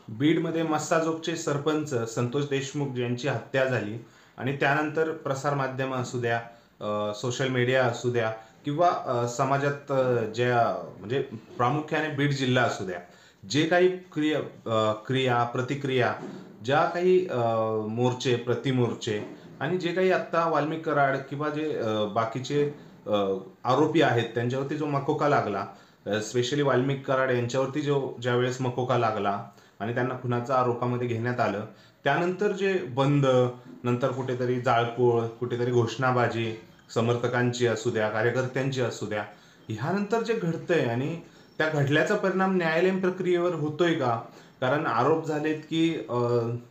बीडमध्ये मस्साजोगचे सरपंच संतोष देशमुख यांची हत्या झाली आणि त्यानंतर प्रसारमाध्यमं असू द्या, सोशल मीडिया असू द्या किंवा समाजात ज्या म्हणजे प्रामुख्याने बीड जिल्हा असू द्या, जे काही प्रतिक्रिया, ज्या काही मोर्चे, प्रतिमोर्चे आणि जे काही आत्ता वाल्मिक कराड किंवा जे बाकीचे अ, आरोपी आहेत त्यांच्यावरती जो मकोका लागला, स्पेशली वाल्मिक कराड यांच्यावरती ज्यावेळेस मकोका लागला आणि त्यांना खुनाच्या आरोपामध्ये घेण्यात आलं, त्यानंतर जे बंद, नंतर कुठेतरी जाळपोळ, कुठेतरी घोषणाबाजी समर्थकांची असू द्या, कार्यकर्त्यांची असू द्या, ह्यानंतर जे घडतंय आणि त्या घडल्याचा परिणाम न्यायालयीन प्रक्रियेवर होतोय का? कारण आरोप झालेत की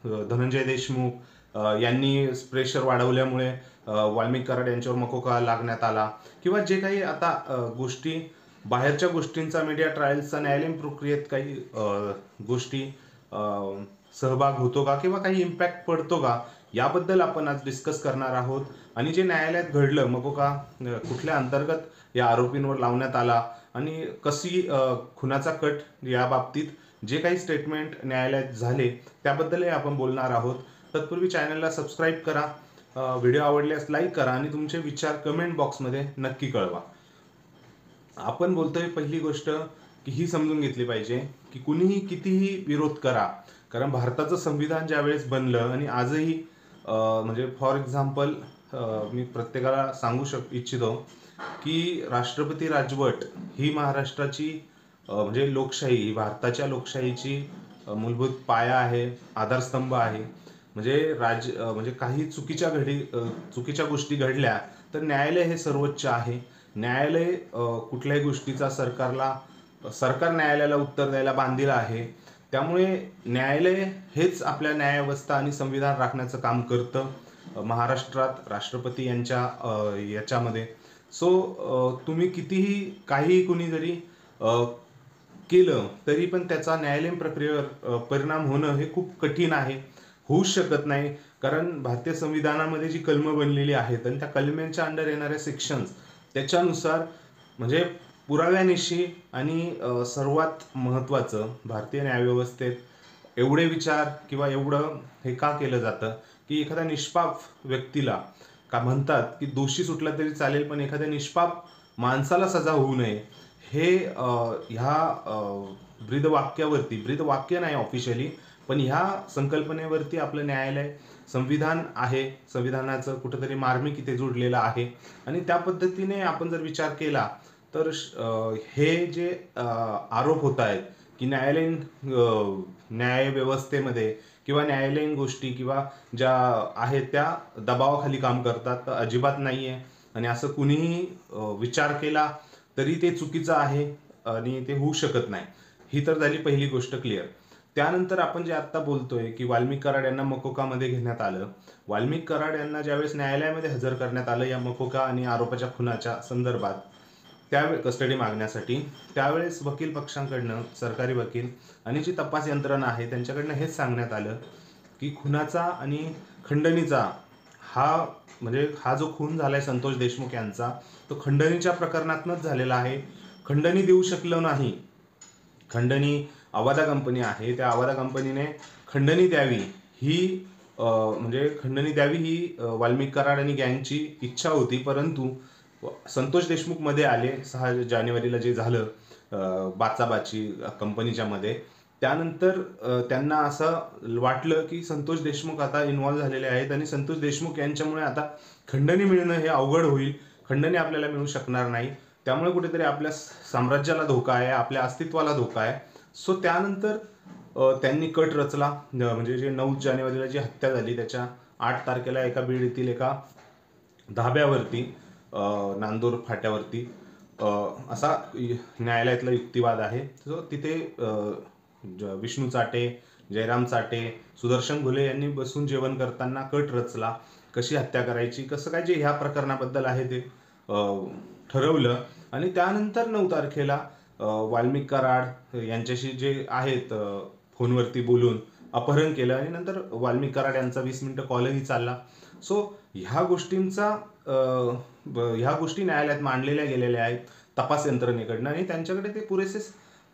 धनंजय देशमुख यांनी प्रेशर वाढवल्यामुळे वाल्मिक कराड यांच्यावर मकोका लागण्यात आला किंवा जे काही आता गोष्टी बाहेरच्या गोष्टींचा, मीडिया ट्रायल्सचा न्यायालयीन प्रक्रियेत काही गोष्टी अ, सहभाग होतो का किंवा काही इम्पॅक्ट पडतो का, याबद्दल आपण आज डिस्कस करणार आहोत. आणि जे न्यायालयात घडलं मकोका कुठल्या अंतर्गत या आरोपींवर लावण्यात आला आणि कशी खुनाचा कट या बाबतीत जे काही स्टेटमेंट न्यायालयात झाले त्याबद्दलही आपण बोलणार आहोत. तत्पूर्वी चॅनलला सबस्क्राईब करा, व्हिडिओ आवडल्यास लाईक करा आणि तुमचे विचार कमेंट बॉक्समध्ये नक्की कळवा. आपण बोलतोय पहिली गोष्ट की ही समजून घेतली पाहिजे की कुणीही कितीही विरोध करा, कारण भारताचं संविधान ज्यावेळेस बनलं आणि आजही म्हणजे फॉर एक्झाम्पल मी प्रत्येकाला सांगू इच्छितो की राष्ट्रपती राजवट ही महाराष्ट्राची म्हणजे लोकशाही ही भारताच्या लोकशाहीची मूलभूत पाया आहे, आधारस्तंभ आहे. म्हणजे म्हणजे काही चुकीच्या गोष्टी घडल्या तर न्यायालय हे सर्वोच्च आहे. न्यायालय कुठल्याही गोष्टीचा सरकार न्यायालयाला उत्तर द्यायला बांधील आहे. त्यामुळे न्यायालय हेच आपल्या न्यायव्यवस्था आणि संविधान राखण्याचं काम करतं महाराष्ट्रात राष्ट्रपती यांच्या याच्यामध्ये. सो तुम्ही कितीही काहीही कुणी जरी केलं तरी पण त्याचा न्यायालयीन प्रक्रियेवर परिणाम होणं हे खूप कठीण आहे, होऊच शकत नाही. कारण भारतीय संविधानामध्ये जी कलमं बनलेली आहेत आणि त्या कलमांच्या अंडर येणाऱ्या सेक्शन्स त्याच्यानुसार म्हणजे पुराव्यानिशी आणि सर्वात महत्त्वाचं भारतीय न्यायव्यवस्थेत एवढे विचार किंवा एवढं हे का केलं जातं की एखाद्या निष्पाप व्यक्तीला का म्हणतात की दोषी सुटला तरी चालेल पण एखाद्या निष्पाप माणसाला सजा होऊ नये, हे ब्रीदवाक्य नाही ऑफिशियली, पण ह्या संकल्पनेवरती आपलं न्यायालय संविधान आहे. संविधानाचं कुठंतरी मार्मिक इथे जोडलेलं आहे आणि त्या पद्धतीने आपण जर विचार केला तर हे जे आरोप होत आहेत की न्याय व्यवस्थेमध्ये किंवा न्यायालयीन गोष्टी किंवा ज्या आहेत त्या दबावाखाली काम करतात, तर अजिबात नाही आहे. आणि असं कुणीही विचार केला तरी ते चुकीचं आहे आणि ते होऊ शकत नाही. ही तर झाली पहिली गोष्ट क्लिअर. त्यानंतर आपण जे आत्ता बोलतोय की वाल्मिक कराड यांना मकोकामध्ये घेण्यात आलं. वाल्मिक कराड यांना ज्यावेळेस न्यायालयामध्ये हजर करण्यात आलं या मकोका आणि आरोपाच्या खुनाच्या संदर्भात, त्यावेळी कस्टडी मागण्यासाठी, त्यावेळेस वकील पक्षांकडनं, सरकारी वकील आणि जी तपास यंत्रणा आहे त्यांच्याकडनं हेच सांगण्यात आलं की खुनाचा आणि खंडणीचा हा जो खून झालाय संतोष देशमुख यांचा, तो खंडणीच्या प्रकरणातूनच झालेला आहे. खंडणी देऊ शकलो नाही. खंडणी अवादा कंपनी आहे, त्या अवादा कंपनीने खंडणी द्यावी ही वाल्मिक कराड आणि गँगची इच्छा होती. परंतु संतोष देशमुख मध्ये आले 6 जानेवारीला जे झालं बाचाबाची कंपनीच्या मध्ये, त्यानंतर त्यांना असं वाटलं की संतोष देशमुख आता इन्व्हॉल्व्ह झालेले आहेत आणि संतोष देशमुख यांच्यामुळे आता खंडणी मिळणं हे अवघड होईल, खंडणी आपल्याला मिळू शकणार नाही, त्यामुळे कुठेतरी आपल्या साम्राज्याला धोका आहे, आपल्या अस्तित्वाला धोका आहे. सो त्यानंतर त्यांनी कट रचला. म्हणजे जे 9 जानेवारीला जी हत्या झाली त्याच्या 8 तारखेला एका बीड येथील एका धाब्यावरती नांदूर फाट्यावरती असा न्यायालयातला युक्तिवाद आहे. सो तिथे विष्णू चाटे, जयराम चाटे, सुदर्शन घुले यांनी बसून जेवण करताना कट रचला, कशी हत्या करायची, कसं काय जे ह्या प्रकरणाबद्दल आहे ते ठरवलं. आणि त्यानंतर 9 तारखेला वाल्मिक कराड यांच्याशी जे आहेत फोनवरती बोलून अपहरण केलं आणि नंतर वाल्मिक कराड यांचा 20 मिनिटं कॉलही चालला. सो ह्या गोष्टी न्यायालयात मांडलेल्या गेलेल्या आहेत तपास यंत्रणेकडनं आणि त्यांच्याकडे ते पुरेसे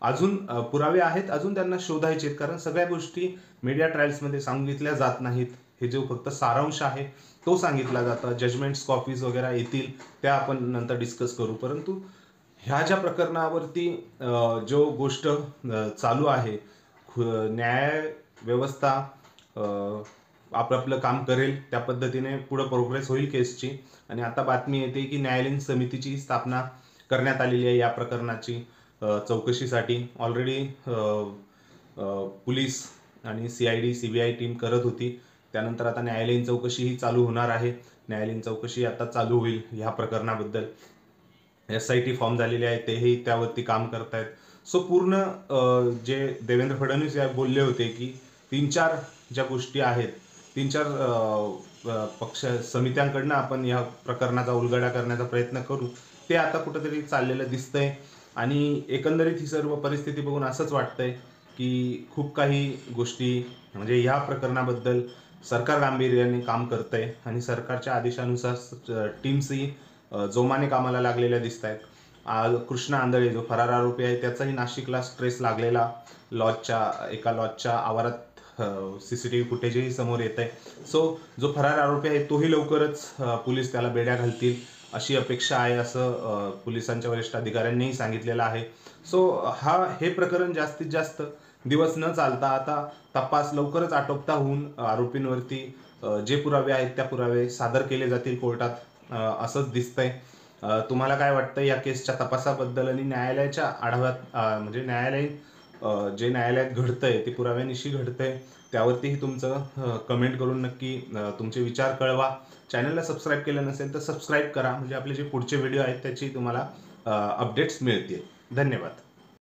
अजून पुरावे आहेत, अजून त्यांना शोधायचे आहेत, कारण सगळ्या गोष्टी मीडिया ट्रायल्समध्ये सांगितल्या जात नाहीत. हे जो फक्त सारांश आहे तो सांगितला जातो. जजमेंट्स कॉपीज वगैरे येतील, त्या आपण नंतर डिस्कस करू. परंतु ह्या ज्या प्रकरणावरती जो गोष्ट चालू आहे, न्याय व्यवस्था आपलं काम करेल त्या पद्धतीने पुढे प्रोग्रेस होईल केसची. आणि आता बातमी येते की न्यायालयीन समितीची स्थापना करण्यात आलेली आहे या प्रकरणाची चौकशीसाठी. ऑलरेडी पोलीस आणि CID CBI टीम करत होती. त्यानंतर आता न्यायालयीन चौकशी ही चालू होणार आहे. न्यायालयीन चौकशी आता चालू होईल ह्या प्रकरणाबद्दल. SIT फॉर्म झालेले आहे, तेही त्यावरती काम करतायत. सो पूर्ण जे देवेंद्र फडणवीस या बोलले होते की 3-4 ज्या गोष्टी आहेत, 3-4 पक्ष समित्यांकडनं आपण या प्रकरणाचा उलगडा करण्याचा प्रयत्न करू, ते आता कुठंतरी चाललेलं दिसतंय. आणि एकंदरीत ही सर्व परिस्थिती बघून असंच वाटतंय की खूप काही गोष्टी म्हणजे ह्या प्रकरणाबद्दल सरकार गांभीर्याने काम करतंय आणि सरकारच्या आदेशानुसार टीम्सही जोमाने कामाला लागलेल्या दिसत आहेत. कृष्णा आंधळे जो फरार आरोपी आहे त्याचाही नाशिकला स्ट्रेस लागलेला एका लॉजच्या आवारात CCTV फुटेजही समोर येत आहे. सो जो फरार आरोपी आहे तोही लवकरच पोलीस त्याला बेड्या घालतील अशी अपेक्षा आहे, असं पोलिसांच्या वरिष्ठ अधिकाऱ्यांनीही सांगितलेलं आहे. सो हे प्रकरण जास्तीत जास्त दिवस न चालता आता तपास लवकरच आटोपता होऊन आरोपींवरती जे पुरावे आहेत त्या पुरावे सादर केले जातील कोर्टात, असंच दिसतंय. तुम्हाला काय वाटतं या केसच्या तपासाबद्दल आणि न्यायालयाच्या आढाव्यात म्हणजे जे न्यायालयात घडतंय ते पुराव्यानिशी घडतंय त्यावरतीही तुमचं कमेंट करून नक्की तुमचे विचार कळवा. चॅनलला सबस्क्राईब केलं नसेल तर सबस्क्राईब करा, म्हणजे आपले जे पुढचे व्हिडिओ आहेत त्याची तुम्हाला अपडेट्स मिळतील. धन्यवाद.